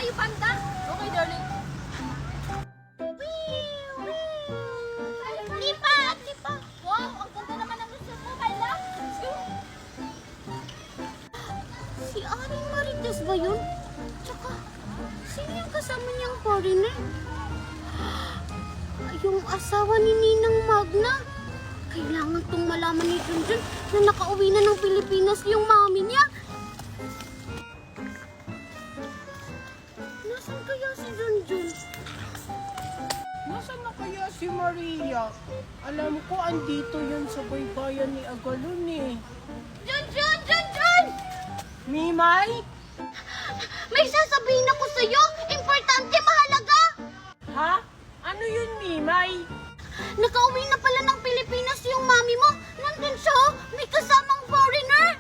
you, Panda. Okay, darling. Lipat! Lipat! Wow, ang ganda naman ang gusto mo, my love. Si Aring Marites ba yun? Tsaka, sino yung kasama niyang foreigner? Yung asawa ni Ninang Magna. Kailangan tong malaman ni Junjun na nakauwi na ng Pilipinas yung mami niya. Nasaan kaya si Junjun? Nasaan na kaya si Maria? Alam ko, andito yun sa baybayan ni Agalon eh. Junjun! Junjun! Mimay? May sasabihin ako sa'yo! Importante, mahalaga! Ha? Ano yun, Mimay? Nakauwi na pala ng Pilipinas yung mami mo. Nandun siya, oh. May kasamang foreigner.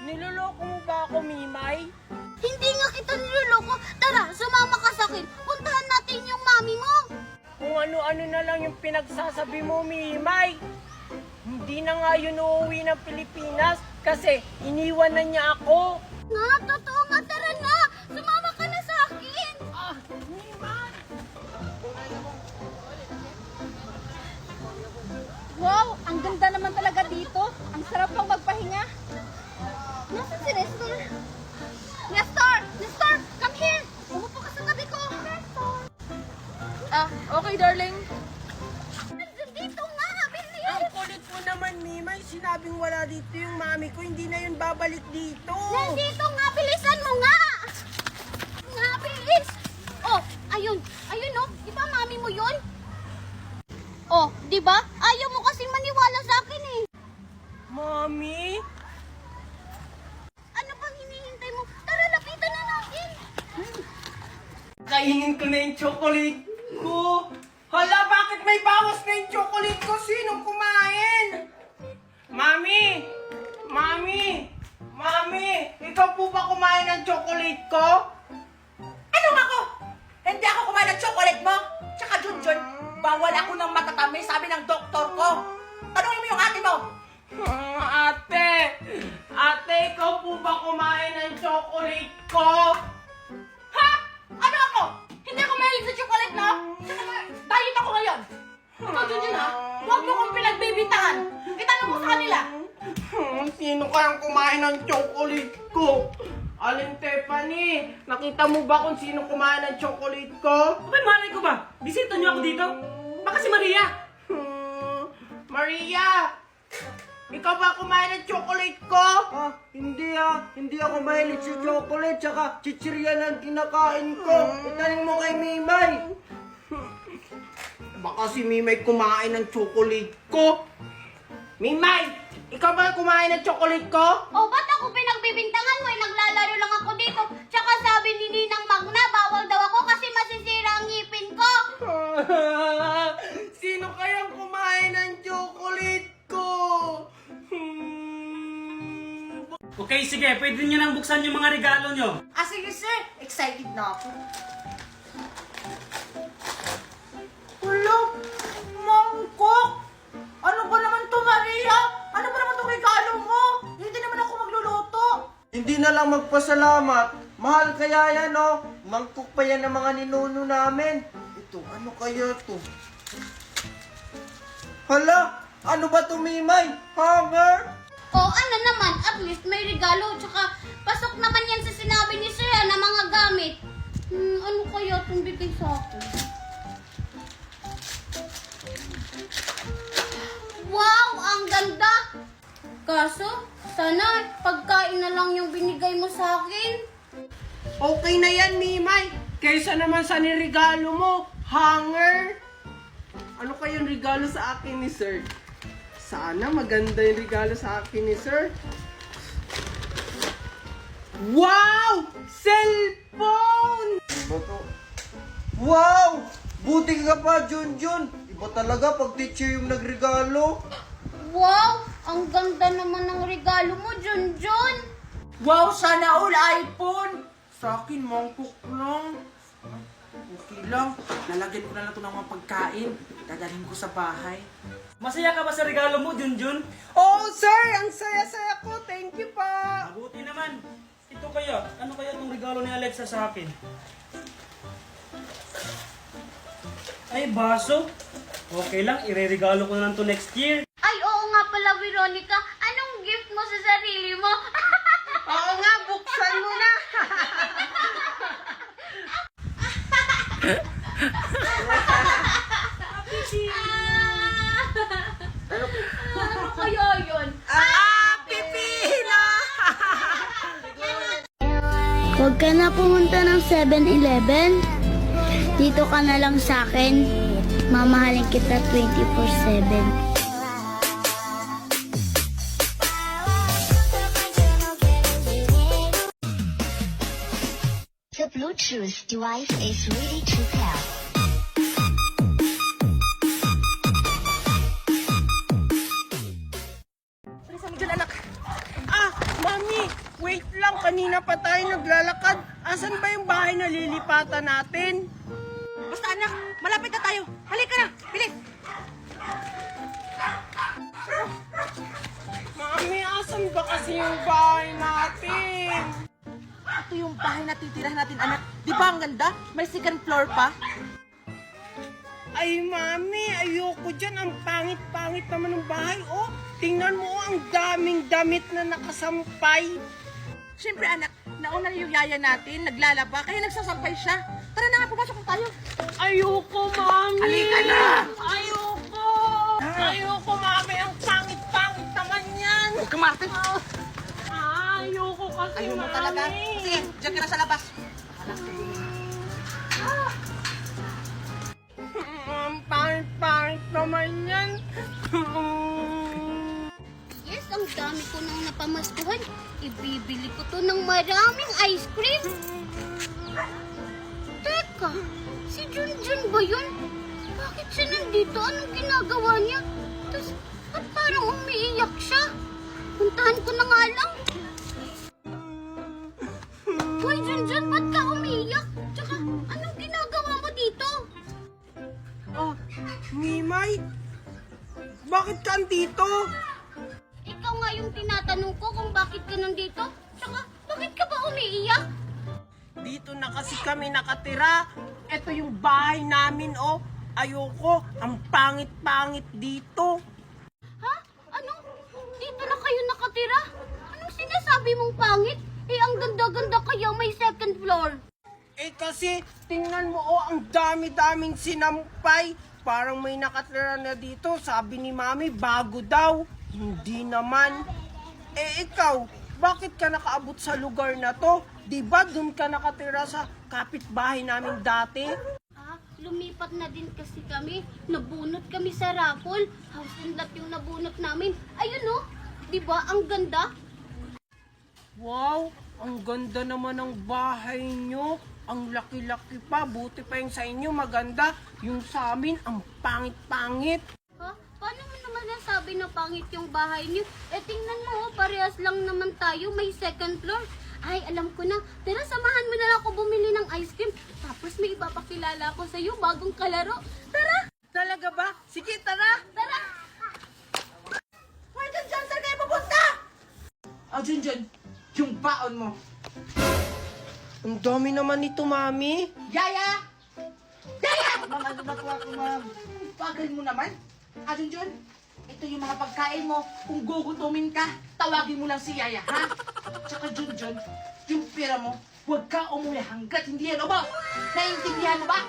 Niloloko mo ba ako, Mimay? Hindi nga kita niloloko. Tara, sumama ka sa akin. Puntahan natin yung mami mo. Kung ano-ano na lang yung pinagsasabi mo, Mimay. Hindi na nga yun uuwi ng Pilipinas kasi iniwan na niya ako. Nga, totoo nga. Tara na. Sumama ka na sa akin. Ah, Mimay! Wow, ang ganda naman talaga dito. Ang sarap lang magpahinga. Nasaan si Nestor? Nestor! Nestor! Come here! Umupo ka sa tabi ko. Nestor! Okay, darling. Nandun dito nga. Bilis! Ang kulit mo naman, Mimay. Sinabing wala dito yung mami ko. Hindi na yun babalik dito. Nandito nga. Bilisan mo nga. Nga, bilis. Oh, ayun. Ayun, oh. Di ba mami mo yun? Oh, di ba? Ayaw mo kasing maniwala sa akin eh. Mami? Ano bang hinihintay mo? Tara, lapitan na natin. Kainin ko na yung chocolate ko. Hala, bakit may bawas na yung chocolate ko? Sinong kumain? Mami! Mami! Mami! Ikaw po ba kumain ng chocolate ko? Anong ako? Hindi ako kumain ng chocolate mo. Tsaka Junjun, bawal ako ng matatamis, sabi ng doktor ko. Tanungin mo yung ate mo. Ate! Ate, ikaw po ba kumain ng chocolate ko? Ha? Ano ako? Hindi ako mahilig sa chocolate, no? Tsaka diet ako ngayon. Ikaw, Junjun, ha? Huwag mo kong pinagbibintangan. Itanong mo sa kanila. Sino kayang kumain ng chocolate ko? Aling Tiffany, nakita mo ba kung sino kumain ng chocolate ko? Abay, malay ko ba? Bisita niyo ako dito? Baka si Maria. Maria! Ikaw ba kumain ng chocolate ko? Hindi ako mahilig sa chocolate, tsaka chichirya ang kinakain ko. Itanong mo kay Mimay. Baka si Mimay kumain ng chocolate ko. Mimay! Ikaw ba kumain ng chocolate ko? Oh, ba't ako pinagbibintangan mo? Naglalaro lang ako dito. Tsaka sabi ni Ninang Magna, bawal daw ako kasi masisira ang ngipin ko. Sino kayang kumain ng chocolate ko? Okay, sige. Pwede niyo nang buksan yung mga regalo niyo. Sige, sir. Excited na ako. Hello? Mangkok? Ano ba naman to, Maria? Ano ba naman itong regalo mo? Hindi naman ako magluluto. Hindi na lang magpasalamat. Mahal kaya yan, oh. Mangkok pa yan ng mga ninuno namin. Ito, ano kaya to? Hala, ano ba to, Mimay? Hanger? Oh, ano naman, at least may regalo. Tsaka pasok naman yan sa sinabi ni Sir na mga gamit. Ano kaya itong bigay sa akin? Wow, ang ganda! Kaso, sana pagkain na lang yung binigay mo sa akin. Okay na yan, Mimay. Kaysa naman sa nirigalo mo, hanger. Ano kayang regalo sa akin ni Sir? Sana maganda yung regalo sa akin ni Sir. Wow! Cellphone! Iba to. Wow! Buti ka pa, Junjun. Iba talaga pag teacher yung nagregalo. Wow, ang ganda naman ng regalo mo, Junjun. Wow, sana all iPhone. Sa akin, mangkok lang. Okay lang. Lalagyan ko na lang ito ng mga pagkain. Dadalhin ko sa bahay. Masaya ka ba sa regalo mo, Junjun? Oh, sir! Ang saya-saya ko. Thank you pa. Mabuti naman. Ito kaya? Ano kaya itong regalo ni Alexa sa akin? Ay, baso? Okay lang, ireregalo ko na lang to next year. Ay, oo nga pala, Veronica. Anong gift mo sa sarili mo? Oo nga, buksan mo na. Ano kaya yun? Pipino! Huwag ka na pumunta ng 7-Eleven. Dito ka na lang sa akin. Mamahalin kita 24/7. The Bluetooth device is ready to pair. Mami, wait lang. Kanina pa tayo naglalakad. Asan ba yung bahay na lilipatan natin? Basta anak, malapit na tayo. Halika na, bilis. Mami, asan ba kasi yung bahay natin? Ito yung bahay na titirahan natin, anak. Di ba ang ganda? May second floor pa. Ay, Mami, ayoko dyan. Ang pangit-pangit naman ng bahay. Oh, tingnan mo, ang daming damit na nakasampay. Siyempre, anak, nauna na yung yaya natin, naglalaba, kaya nagsasampay siya. Tara na nga, pumasok na tayo. Ayoko, Mami. Halika na! Ayoko. Ayoko, Mami. Ang pangit-pangit naman yan. Huwag kang martin. Ayoko kasi, Ayaw mo Mami. talaga. Sige, diyan ka na sa labas. Ang pangit-pangit naman yan. Yes, ang dami ko nang napamaskuhan. Ibibili ko to ng maraming ice cream. Teka, si Junjun ba yun? Bakit siya nandito? Anong ginagawa niya? Tapos, ba't parang umiiyak siya? Puntahan ko na nga lang. Hoy, Junjun, ba't ka umiiyak? Tsaka, anong ginagawa mo dito? Oh, Mimay, bakit ka andito? Ikaw nga yung tinatanong ko kung bakit ka nandito. Tsaka, bakit ka ba umiiyak? Dito na kasi kami nakatira. Ito yung bahay namin, oh. Ayoko, ang pangit-pangit dito. Ha? Ano? Dito na kayo nakatira? Anong sinasabi mong pangit? Eh, ang ganda-ganda kaya may second floor. Eh kasi, tingnan mo, oh, ang dami-daming sinampay. Parang may nakatira na dito. Sabi ni Mami, bago daw. Hindi naman. Eh, ikaw, bakit ka nakaabot sa lugar na to? Di ba dun ka nakatira sa kapitbahay namin dati? Ah, lumipat na din kasi kami. Nabunot kami sa raffle. House and lot yung nabunot namin. Ayun oh, di ba ang ganda? Wow, ang ganda naman ng bahay nyo. Ang laki-laki pa. Buti pa yung sa inyo maganda. Yung sa amin, ang pangit-pangit. Ha? Paano mo naman nasabi na pangit yung bahay niyo? Eh, tingnan mo, oh, parehas lang naman tayo. May second floor. Ay, alam ko na. Tara, samahan mo na lang ako bumili ng ice cream. Tapos may ipapakilala ko sa'yo, bagong kalaro. Tara! Talaga ba? Sige, tara! Tara! Hoy, Junjun, saan kayo pupunta? Oh, Junjun, yung baon mo. Ang dami naman nito, Mami. Yaya! Yaya! Ma'am, ano ba ako, ma'am? Bagal mo naman. Ah, Junjun, ito yung mga pagkain mo. Kung gugutumin ka, tawagin mo lang si Yaya, ha? Tsaka, Junjun, yung pera mo, huwag ka umuwi hanggat hindi yan ubos. Naiintindihan mo ba?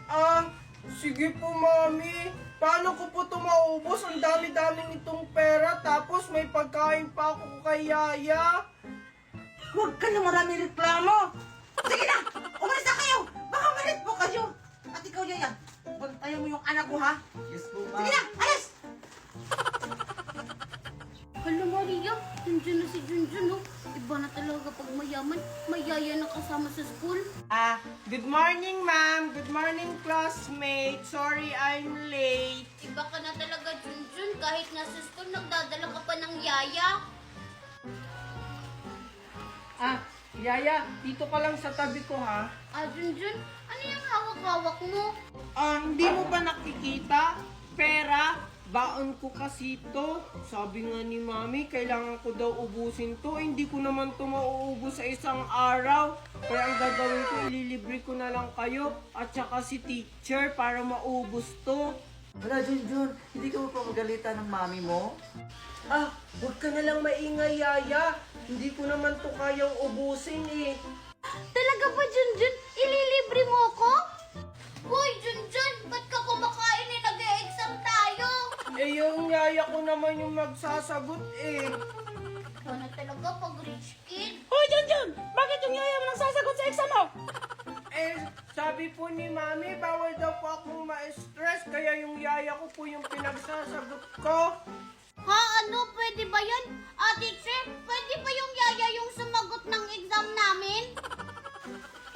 Ah, sige po, Mami. Paano ko po ito maubos? Ang dami-daming itong pera. Tapos may pagkain pa ako kay Yaya. Huwag ka na marami reklamo. Sige na, umalis na kayo. Baka malit po kayo. At ikaw, Yaya, bantayan mo yung anak ko, ha? Yes po, ma'am. Sige na, alis! Hala Maria, nandiyan na si Junjun, oh. Iba na talaga pag mayaman, may yaya na kasama sa school. Good morning, ma'am. Good morning, classmate. Sorry, I'm late. Iba ka na talaga, Junjun. Kahit nasa school, nagdadala ka pa ng yaya. Yaya, dito ka lang sa tabi ko, ha? Ah, Junjun, ano yung hawak-hawak mo? Hindi mo ba nakikita? Pera, baon ko kasi to. Sabi nga ni Mami, kailangan ko daw ubusin to. Hindi ko naman to mauubos sa isang araw. Kaya ang gagawin ko, ililibre ko na lang kayo at saka si teacher para maubos to. Wala, Junjun. Hindi ka pa magalitan ng mami mo? Ah, huwag ka na lang maingay, Yaya. Hindi ko naman to kayang ubusin eh. Talaga ba, Junjun? Ililibre mo ko? Hoy, Junjun, ba't ka kumakain eh? Nag-e-exam tayo. Eh, yung Yaya ko naman yung magsasagot eh. Ikaw na talaga pag rich kid. Hoy, Junjun! Bakit yung Yaya mo nagsasagot sa exam mo? Eh, sabi po ni Mami, bawal daw po akong ma-stress, kaya yung Yaya ko po yung pinagsasagot ko. Ha? Ano? Pwede ba yan? Teacher, pwede ba yung yaya yung sumagot ng exam namin?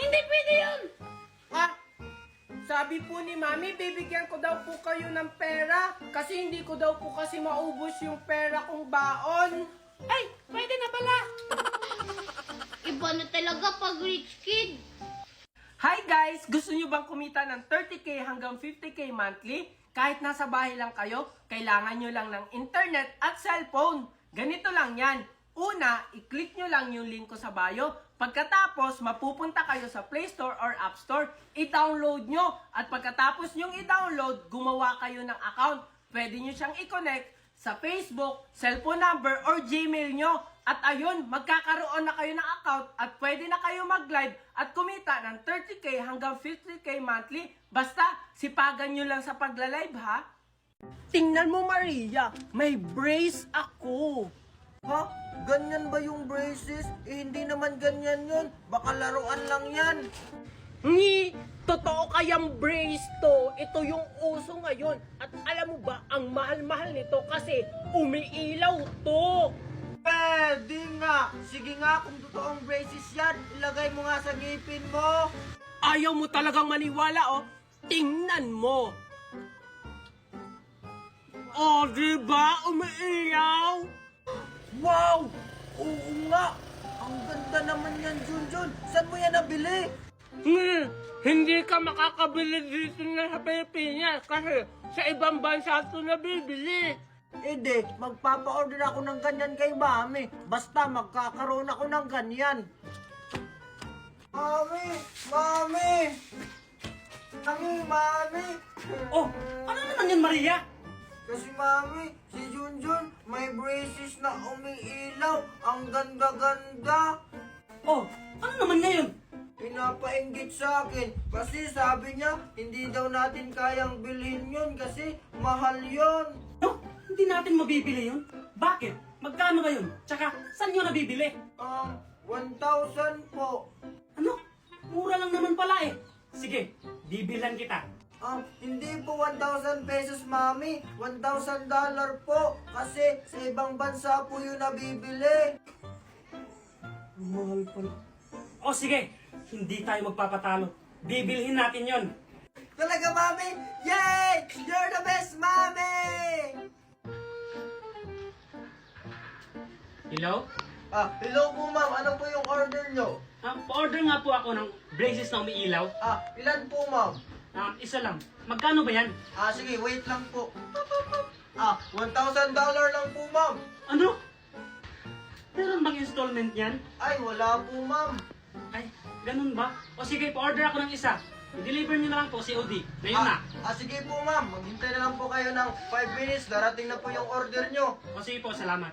Hindi pwede yun! Ha? Sabi po ni Mami, bibigyan ko daw po kayo ng pera kasi hindi ko daw po kasi maubos yung pera kong baon. Ay, pwede na pala! Iba na talaga pag rich kid. Hi guys! Gusto nyo bang kumita ng 30k hanggang 50k monthly? Kahit nasa bahay lang kayo, kailangan nyo lang ng internet at cellphone. Ganito lang yan. Una, i-click nyo lang yung link ko sa bio. Pagkatapos, mapupunta kayo sa Play Store or App Store. I-download nyo. At pagkatapos nyong i-download, gumawa kayo ng account. Pwede nyo siyang i-connect sa Facebook, cellphone number, or Gmail nyo. At ayun, magkakaroon na kayo ng account at pwede na kayo mag-live at kumita ng 30k hanggang 50k monthly. Basta, sipagan nyo lang sa pagla-live ha. Tingnan mo Maria, may brace ako. Ha? Ganyan ba yung braces? Eh, hindi naman ganyan yun. Baka laruan lang yan. Totoo kayang brace to. Ito yung uso ngayon. At alam mo ba, ang mahal-mahal nito kasi umiilaw to. Pwede nga. Sige nga, kung totoong braces yan, ilagay mo nga sa ngipin mo. Ayaw mo talagang maniwala, oh. Tingnan mo. Oh, diba? Umiilaw. Wow! Oo nga. Ang ganda naman yan, Junjun. Saan mo yan nabili? Hindi ka makakabili dito na sa Pilipinas kasi sa ibang bansa ito nabibili. Hindi, magpapa-order ako ng ganyan kay Mami. Basta magkakaroon ako ng ganyan. Mami! Mami! Mami! Oh, ano naman yan, Maria? Kasi Mami, si Junjun may braces na umiilaw. Ang ganda-ganda. Oh, ano naman ngayon? Pinapainggit sa akin kasi sabi niya hindi daw natin kayang bilhin yun kasi mahal yun. No, hindi natin mabibili yun. Bakit? Magkano ba yun? Tsaka, saan nyo nabibili? 1,000 po. Ano? Mura lang naman pala eh. Sige, bibilan kita. Hindi po 1,000 pesos, Mami. $1,000 po. Kasi sa ibang bansa po yun nabibili. Mahal pala. O sige, hindi tayo magpapatalo. Bibilhin natin yon. Talaga, Mami? Yay! You're the best, Mami! Hello? Hello po, Ma'am. Ano po yung order nyo? Pa-order nga po ako ng braces na umiilaw. Ilan po, Ma'am? Isa lang. Magkano ba yan? Sige, wait lang po. $1,000 lang po, Ma'am. Ano? Meron bang installment yan? Ay, wala po, Ma'am. Ay, ganun ba? O sige, pa-order ako ng isa. I-deliver nyo na lang po COD. Ngayon na. Sige po, Ma'am. Maghintay na lang po kayo ng 5 minutes. Darating na po yung order nyo. O sige po, salamat.